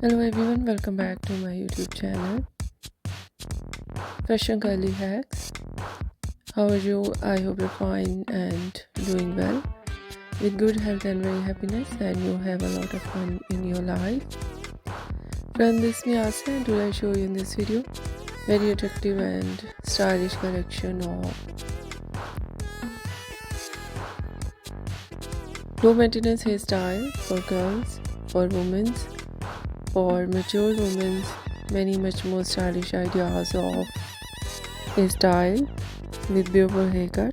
Hello everyone, welcome back to my YouTube channel Fashion Curly Hacks. How are you? I hope you're fine and doing well with good health and very happiness, and you have a lot of fun in your life. Trendiest Mesmerizing, and today I show you in this video very attractive and stylish collection of low maintenance hairstyle for girls, for women, for mature women, many much more stylish ideas of hairstyle with beautiful haircut,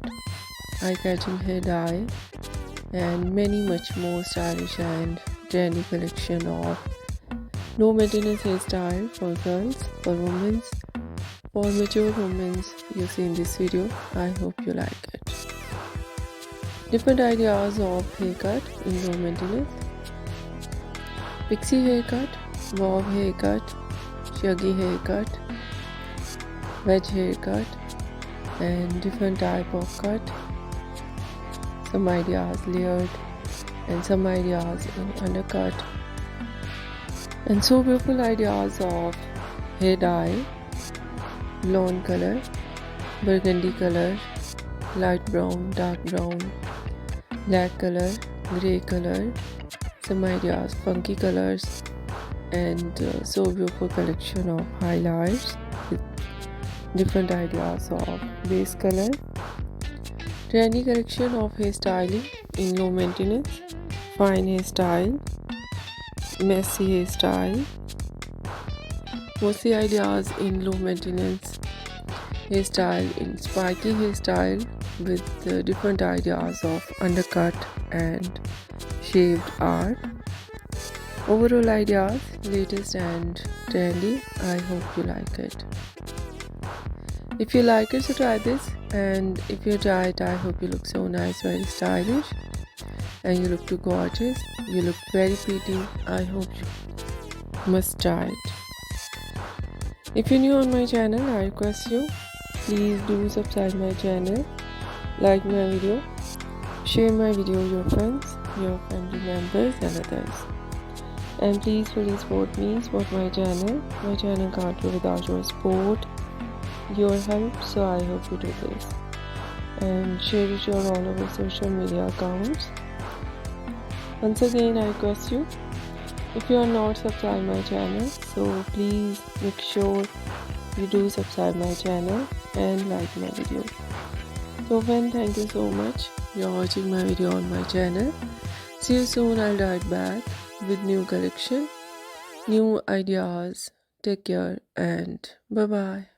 eye-catching hair dye, and many much more stylish and trendy collection of low maintenance hairstyle for girls, for women, for mature women you see in this video. I hope you like it. Different ideas of haircut in low maintenance: Pixie haircut, bob haircut, shaggy haircut, wedge haircut, and different type of cut. Some ideas layered and some ideas in undercut, and so beautiful ideas of hair dye: blonde color, burgundy color, light brown, dark brown, black color, grey color. Some ideas, funky colors, and so beautiful collection of highlights with different ideas of base color. Trendy collection of hairstyling in low maintenance, fine hairstyle, messy hairstyle. Mostly ideas in low maintenance hairstyle, in spiky hairstyle with different ideas of undercut and shaved art. Overall ideas, latest and trendy. I hope you like it. If you like it, so try this, and if you try it, I hope you look so nice, very stylish, and you look too gorgeous, you look very pretty. I hope you must try it. If you're new on my channel, I request you, please do subscribe my channel, like my video, share my video with your friends, your family members and others. And please support me, support my channel. My channel can't grow without your support, your help, so I hope you do this. And share it on all over social media accounts. Once again, I request you, if you are not subscribed my channel, so please make sure you do subscribe my channel and like my video. So friend, thank you so much. You're watching my video on my channel. See you soon. I'll write back with new collection, new ideas. Take care and bye bye.